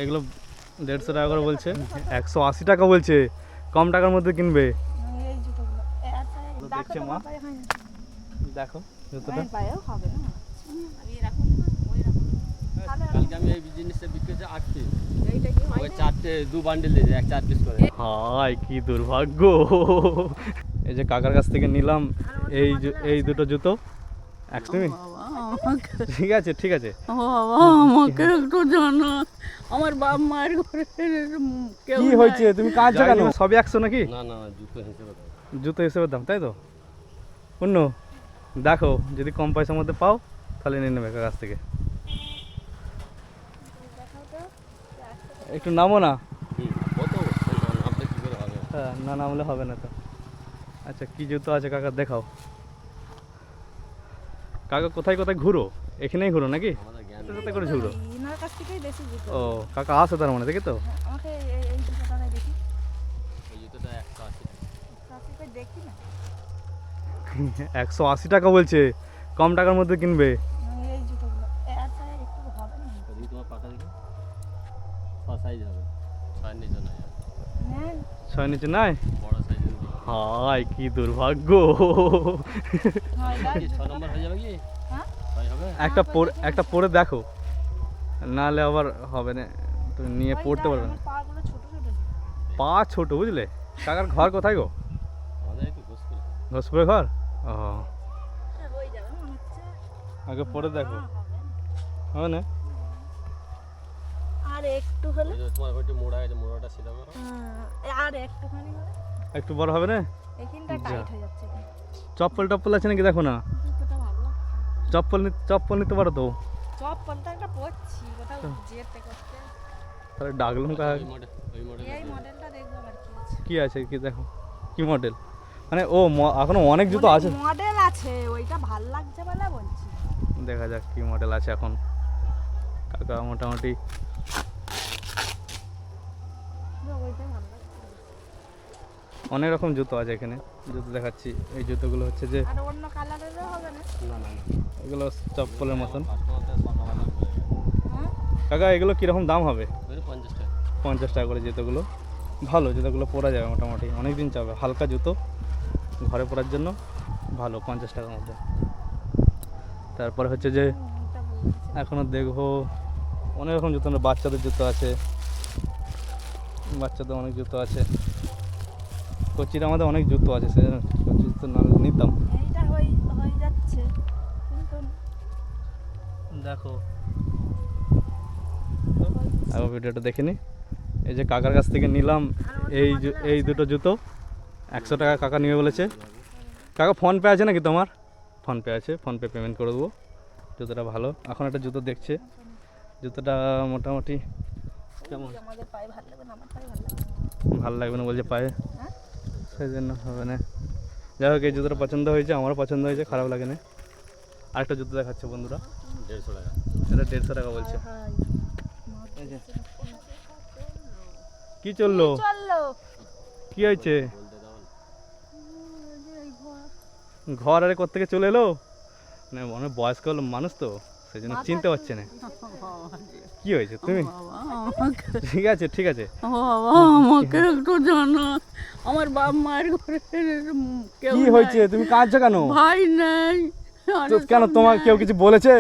এগুলো 150 টাকা করে বলছে, 180 টাকা বলছে। কম টাকার মধ্যে কিনবে। দেখছে মা, দেখো জুতোটা। কালকে আমি এই জিনিসটা বিক্রি করছি 8 পিস, ওই 4টে 2 বান্ডেল দিয়ে 4 পিস করে। হায় কি দুর্ভাগ্য। এই যে কাকার কাছ থেকে নিলাম এই দুটো জুতো। ঠিক আছে ঠিক আছে। আমাকে একটু জানা, আমার বাপ মায়ের ঘরে কি হয়েছে, তুমি কাঁদছো কেন? সবই 100 নাকি? না না, জুতো হিসেবে দাও। জুতো হিসেবে দাম, তাই তো? অন্য দেখো যদি কম পয়সার মধ্যে পাও তাহলে নিয়ে নেবে কাছ থেকে। একটু নামো না। কত নামতে কি করে হবে? হ্যাঁ, না নামলে হবে না তো। আচ্ছা কি জুতো আছে কাকা দেখাও। কাকা কোথায় কোথায় ঘুরো? এখানেই ঘুরো নাকি? আমাদের জ্ঞান কোথায় করে ঘুরো? ইনার কাছ থেকেই বেশি জুতো। ও কাকা আসে তার মানে, দেখি তো। আমাকে এই জুতো টাকায় দেখি, এই জুতোটা 180 কাছে কই দেখি না। 180 টাকা বলছে, কম টাকার মধ্যে কিনবে। এই জুতোগুলো এত একটু হবে না। যদি তোমার পাটা দেখি 6 সাইজ হবে, 6 নিচে নাই, নেন 6 নিচে নাই? বড় সাইজের দিই। হায় কি দুর্ভাগ্য। হয় না। 6 নম্বর হয়ে যাবে কি? হ্যাঁ 6 হবে। একটা পরে দেখো, নাহলে আবার হবে না, তুমি নিয়ে পড়তে পারবে না। পাগুলো ছোট ছোট। পা ছোট বুঝলে। কাকার ঘর কোথায় গো? আমাদের একটু ঘুষপুর। ঘোষপুরে ঘর? ও হয়ে যাবে মনে হচ্ছে। আগে পরে দেখো, হবে না? আর একটু হলে, ওই যে তোমার ওইটা মোড়া আছে, মোড়াটা সিধা করো। আর একটুখানি হলে একটু বড় হবে না? এখানটা টাইট হয়ে যাচ্ছে। চপ্পল আছে নাকি দেখো না। জুতোটা ভালো লাগছে। চপ্পল নিতে পারো তো। চপ্পলটা একটা পরছি কোথাও যেতে করতে। তাহলে ডাকলাম কাকা। ওই মডেল এই মডেলটা দেখবো আর কি আছে। কি আছে কি দেখো, কি মডেল মানে? ও এখনো অনেক জুতো আছে। মডেল আছে, ওইটা ভালো লাগছে বলে বলছি। দেখা যাক কি মডেল আছে এখন। কাকা মোটামুটি ওইটা ভালো লাগছে। অনেক রকম জুতো আছে এখানে, জুতো দেখাচ্ছি। এই জুতোগুলো হচ্ছে যে, আর অন্য কালারেরও হবে না? না না না, এগুলো চপ্পলের মতন। কাস্টমারটা সকালবেলা ঘুরে গেছে। হ্যাঁ কাকা এগুলো কীরকম দাম হবে? ওই 50 টাকা। 50 টাকা করে জুতোগুলো। ভালো জুতোগুলো পরা যাবে মোটামুটি, অনেক দিন যাবে। হালকা জুতো ঘরে পরার জন্য ভালো, 50 টাকার মধ্যে। তারপরে হচ্ছে যে এটা ভালো লাগছে। এখনও দেখবো অনেক রকম জুতো, বাচ্চাদের জুতো আছে, বাচ্চাদের অনেক জুতো আছে। কোচির আমাদের অনেক জুতো আছে, সে কোচি জুতো না নিতাম। এইটা হয়ে যাচ্ছে কিন্তু দেখো আবার ভিডিওটা দেখে নি। এই যে কাকার কাছ থেকে নিলাম এই দুটো জুতো, 100 টাকা কাকা নিয়ে বলেছে। কাকা ফোনপে আছে নাকি তোমার? ফোনপে আছে, ফোনপে পেমেন্ট করে দেবো। জুতোটা ভালো। এখন একটা জুতো দেখছে, জুতোটা মোটামুটি কেমন? আমাদের পায়ে ভালো লাগবে না, আমার পায়ে ভালো লাগবে। ভালো লাগবে না বলছে পায়ে, হ্যাঁ সেই জন্য হবে না। যাই হোক এই জুতোটা পছন্দ হয়েছে, আমারও পছন্দ হয়েছে, খারাপ লাগে না। আরেকটা জুতো দেখাচ্ছে বন্ধুরা, 150 টাকা। এটা 150 টাকা বলছে। হাই এই যে কি চললো, চললো কি হয়েছে? বলতে দাও না। এই ঘর ঘর আরে কোত্থেকে চলে এলো? মানে অনেক বয়স্ক মানুষ তো, সেই জন্য চিনতে পারছে না। কি হয়েছে তুমি? ঠিক আছে ঠিক আছে। আমাকে একটু জানা, আমার বাপ মায়ের ঘরে কি হয়েছে, তুমি কাঁদছো কেন? ভাই নেই। তো কেন, তোমার কেউ কিছু বলেছে?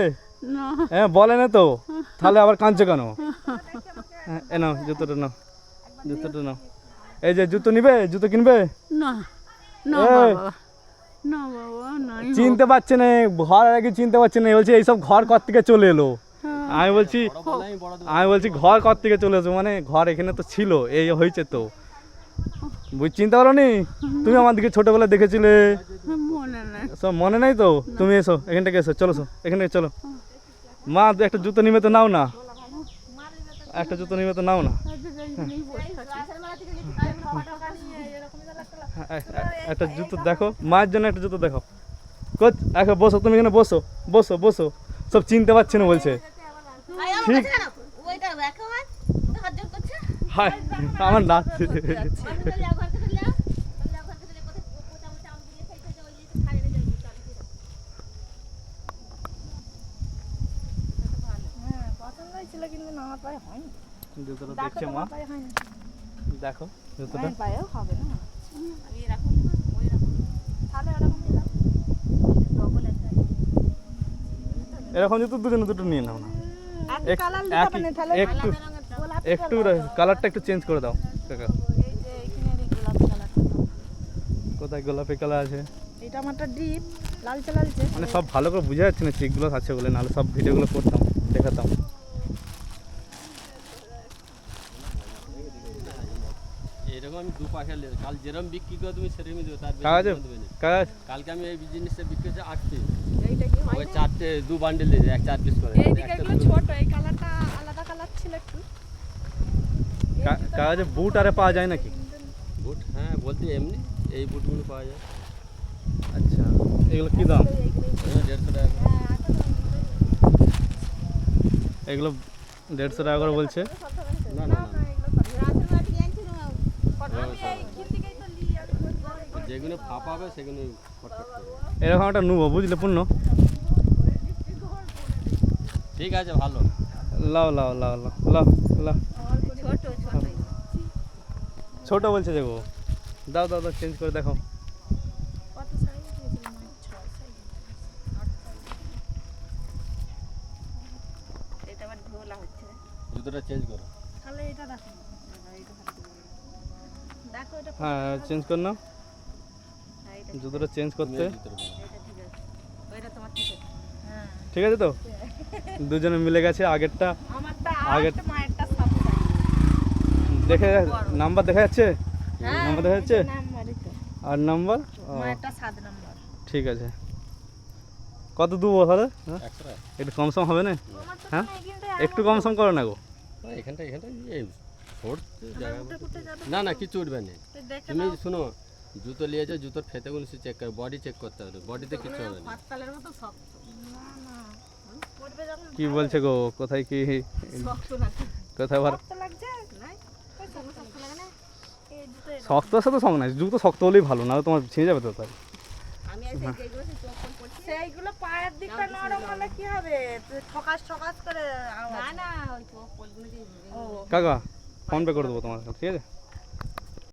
না হ্যাঁ বলে না তো, তাহলে আবার কাঁদছো কেন? হ্যাঁ এ নাও জুতোটা নাও, জুতোটা নাও। এই যে জুতো নিবে, জুতো কিনবে? না না এই, বাবা, না বাবা নাই। চিনতে পারছে না, ঘর আগে চিনতে পারছে না, বলছে এইসব ঘর কর থেকে চলে এলো। আমি বলছি ঘর কর থেকে চলে এসো, মানে ঘর এখানে তো ছিল, এই হয়েছে তো। চিনতে পারো নি? তুমি আমার দিকে ছোটবেলা দেখেছিলে, মনে নেই। সব মনে নাই তো? তুমি এসো এখান থেকে, এসো চলো, এখান থেকে চলো। মা একটা জুতো নিবে তো নাও না, একটা জুতো নিবে তো নাও না। একটা জুতো দেখো, মায়ের জন্য একটা জুতো দেখো। কোচ দেখো, বসো তুমি এখানে, বসো বসো বসো। সব চিনতে পারছে না বলছে। ঠিক হায় আমার নাচ। পছন্দ হয়েছিল কিন্তু আমার পায়ে হয়নি। জুতোটা দেখো দেখছে মা, তোমার পায়ে হয় না। দেখো জুতোটা। মায়ের পায়েও হবে না। আমি এরকম না, ওই রকম। তাহলে ওরকমই দাও। ডবল একটা। এরকম জুতো দুজনে দুটো নিয়ে নাও না। একই কালার দিতে হবে না, তাহলে একটু গোলাপি একটু কালারটা একটু চেঞ্জ করে দাও কাকা। এই যে এইখানে এই গোলাপি কালারটা দাও। কোথায় গোলাপি কালার আছে? এটা আমারটা ডিপ লালচে লালচে। মানে সব ভালো করে বোঝা যাচ্ছে না চেকগুলো আছে বলে, নাহলে সব ভিডিওগুলো করতাম, দেখাতাম। এরকম আমি দু পাখা নেবো, কাল যেরকম বিক্রি করে তুমি সেরকমই দেবো, তার বেশি কাগজ দেবে না। কাগজ কালকে আমি এই জিনিসটা বিক্রি হচ্ছে 8 পিস, এইটা কি হয় ওই না? 4টে 2 বান্ডেল দিয়ে এক 4 পিস করে এইদিকে একটা এগুলো দুটো। ছোট, এই কালারটা আলাদা কালার ছিল একটু। কাগজে বুট আরে পাওয়া যায় নাকি? বুট হ্যাঁ বলতে এমনি এই বুটগুলো পাওয়া যায়, আচ্ছা, এগুলো কি দাম? ওই 150 টাকা করে। হ্যাঁ, এখন এগুলো 150 টাকা করে বলছে। না না না, আমি এইখান থেকেই তো নিই আর যেগুলো ফাঁপা হবে সেগুলো ফটফট করবে। এরকম একটা নেবো বুঝলে পূর্ণ। ঠিক আছে ভালো। লাও লাও লাও লাও লাও লাও। ছোট ছোট। ছোট বলছে যে গো, দাও দাও দাও চেঞ্জ করে দেখো। কত সাইজ দিয়েছিল মানে 6 সাইজ 8 সাইজ। এটা আবার ঢোলা হচ্ছে। জুতোটা চেঞ্জ করো। তাহলে এটা দেখো। এটা দেখো এটা হ্যাঁ চেঞ্জ কর না, হ্যাঁ, এটা জুতোটা চেঞ্জ করতে। তুমি এই জুতোটা পরো। এটা ঠিক আছে। ওইটা তোমার ঠিক আছে। হ্যাঁ। ঠিক আছে তো, দুজনে মিলে গেছে। আগেরটা আমারটা আগের- 8 মায়েরটা 7 সাইজ। দেখে নাম্বার দেখা যাচ্ছে, হ্যাঁ, নাম্বার দেখা যাচ্ছে নাম্বারই তো। আর নাম্বার। মায়েরটা 7 নাম্বার। ঠিক আছে, কত দেবো তাহলে? হ্যাঁ 100 টাকা। একটু কম সম হবে না? তোমারটা হ্যাঁ তো এইখানটায় একটু কম সম করো না গো। এখানটা এই ছোট জায়গা উঠে উঠে যাবে। না না কিছু উঠবে না। তো দেখে তুমি নাও। শোনো, জুতো নিয়েছো, জুতোর ফেতেগুলো চেক করে, বডি চেক করতে হবে, বডিতে কিছু হবে না। হাততালের মতো শক্ত। না না। পড়বে যখন কি বলছে গো, কোথায় কি শক্ত লাগছে। কোথায় আবার শক্ত লাগছে? নাই। কই শক্ত লাগে না? এই দুটো শক্তর সাথে সঙ্গ নাই, জুতো শক্ত হলেই ভালো, না তোমার ছিঁড়ে যাবে তো তাই। আমি এই যেগুলো চপ্পল পরছি সেইগুলো পায়ের দিকটা নরম হলে কি হবে? ঠকাস ঠকাস করে না না ওই চপ্পলগুলো দিয়ে কাকা ফোন পে করে দেবো তোমার কাছে, ঠিক আছে?